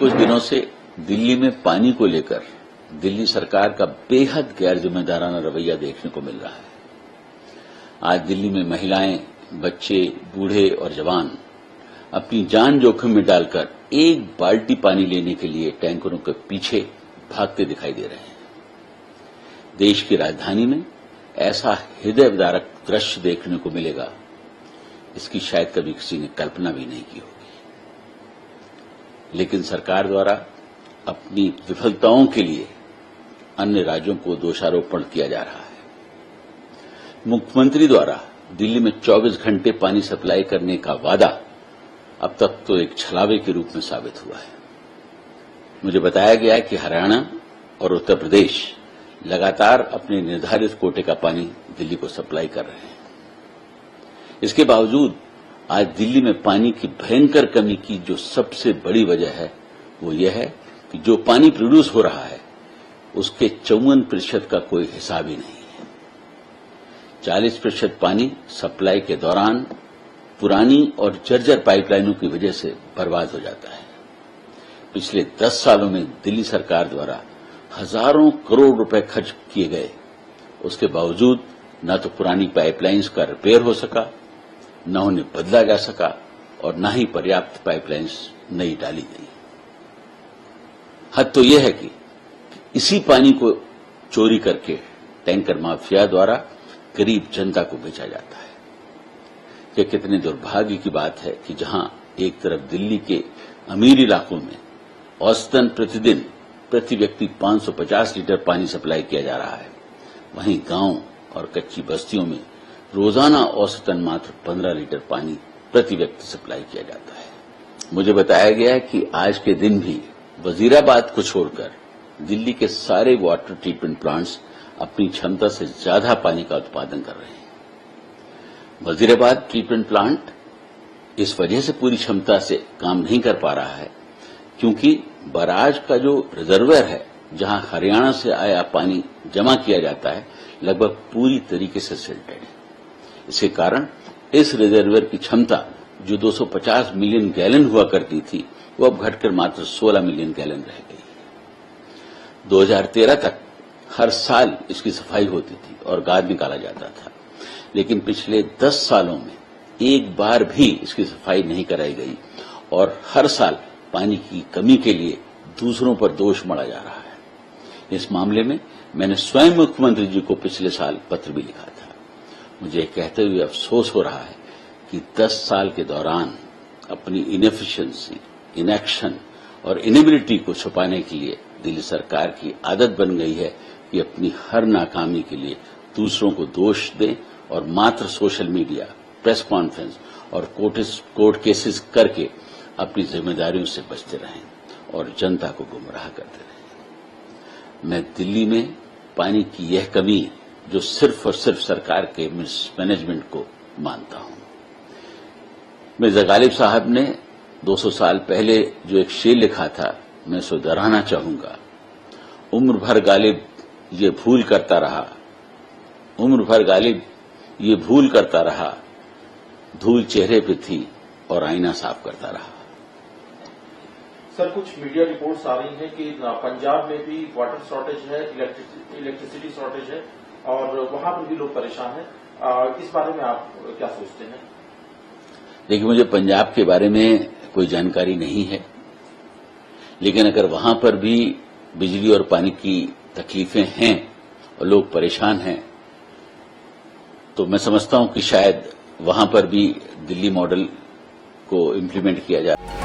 कुछ दिनों से दिल्ली में पानी को लेकर दिल्ली सरकार का बेहद गैर जिम्मेदाराना रवैया देखने को मिल रहा है। आज दिल्ली में महिलाएं, बच्चे, बूढ़े और जवान अपनी जान जोखिम में डालकर एक बाल्टी पानी लेने के लिए टैंकरों के पीछे भागते दिखाई दे रहे हैं। देश की राजधानी में ऐसा हृदय विदारक दृश्य देखने को मिलेगा, इसकी शायद कभी किसी ने कल्पना भी नहीं की होगी। लेकिन सरकार द्वारा अपनी विफलताओं के लिए अन्य राज्यों को दोषारोपण किया जा रहा है। मुख्यमंत्री द्वारा दिल्ली में 24 घंटे पानी सप्लाई करने का वादा अब तक तो एक छलावे के रूप में साबित हुआ है। मुझे बताया गया है कि हरियाणा और उत्तर प्रदेश लगातार अपने निर्धारित कोटे का पानी दिल्ली को सप्लाई कर रहे हैं। इसके बावजूद आज दिल्ली में पानी की भयंकर कमी की जो सबसे बड़ी वजह है वो ये है कि जो पानी प्रोड्यूस हो रहा है उसके 54% का कोई हिसाब ही नहीं है। 40% पानी सप्लाई के दौरान पुरानी और जर्जर पाइपलाइनों की वजह से बर्बाद हो जाता है। पिछले 10 सालों में दिल्ली सरकार द्वारा हजारों करोड़ रुपए खर्च किए गए, उसके बावजूद न तो पुरानी पाइपलाइंस का रिपेयर हो सका, न उन्हें बदला जा सका और न ही पर्याप्त पाइपलाइंस नई डाली गई। हद तो यह है कि इसी पानी को चोरी करके टैंकर माफिया द्वारा गरीब जनता को बेचा जाता है। यह कितने दुर्भाग्य की बात है कि जहां एक तरफ दिल्ली के अमीर इलाकों में औसतन प्रतिदिन प्रति व्यक्ति 550 लीटर पानी सप्लाई किया जा रहा है, वहीं गांव और कच्ची बस्तियों में रोजाना औसतन मात्र 15 लीटर पानी प्रति व्यक्ति सप्लाई किया जाता है। मुझे बताया गया है कि आज के दिन भी वजीराबाद को छोड़कर दिल्ली के सारे वाटर ट्रीटमेंट प्लांट्स अपनी क्षमता से ज्यादा पानी का उत्पादन कर रहे हैं। वजीराबाद ट्रीटमेंट प्लांट इस वजह से पूरी क्षमता से काम नहीं कर पा रहा है क्योंकि बराज का जो रिजर्वर है, जहां हरियाणा से आया पानी जमा किया जाता है, लगभग पूरी तरीके से सिल्टेड है। इसके कारण इस रिजर्वर की क्षमता जो 250 मिलियन गैलन हुआ करती थी, वो अब घटकर मात्र 16 मिलियन गैलन रह गई। 2013 तक हर साल इसकी सफाई होती थी और गाद निकाला जाता था, लेकिन पिछले 10 सालों में एक बार भी इसकी सफाई नहीं कराई गई और हर साल पानी की कमी के लिए दूसरों पर दोष मढ़ा जा रहा है। इस मामले में मैंने स्वयं मुख्यमंत्री जी को पिछले साल पत्र भी लिखा था। मुझे कहते हुए अफसोस हो रहा है कि 10 साल के दौरान अपनी इनएफिशिएंसी, इनएक्शन और इनेबिलिटी को छुपाने के लिए दिल्ली सरकार की आदत बन गई है कि अपनी हर नाकामी के लिए दूसरों को दोष दें और मात्र सोशल मीडिया, प्रेस कॉन्फ्रेंस और कोर्ट केसेस करके अपनी जिम्मेदारियों से बचते रहें और जनता को गुमराह करते रहें। मैं दिल्ली में पानी की यह कमी जो सिर्फ और सिर्फ सरकार के मिसमैनेजमेंट को मानता हूं। मिर्जा गालिब साहब ने 200 साल पहले जो एक शेर लिखा था, मैं उसे दोहराना चाहूंगा। उम्र भर गालिब ये भूल करता रहा, उम्र भर गालिब ये भूल करता रहा, धूल चेहरे पे थी और आईना साफ करता रहा। सर, कुछ मीडिया रिपोर्ट्स आ रही हैं कि पंजाब में भी वाटर शॉर्टेज है, इलेक्ट्रिसिटी शॉर्टेज है और वहां पर भी लोग परेशान हैं। इस बारे में आप क्या सोचते हैं? देखिए, मुझे पंजाब के बारे में कोई जानकारी नहीं है, लेकिन अगर वहां पर भी बिजली और पानी की तकलीफें हैं और लोग परेशान हैं, तो मैं समझता हूं कि शायद वहां पर भी दिल्ली मॉडल को इम्प्लीमेंट किया जाए।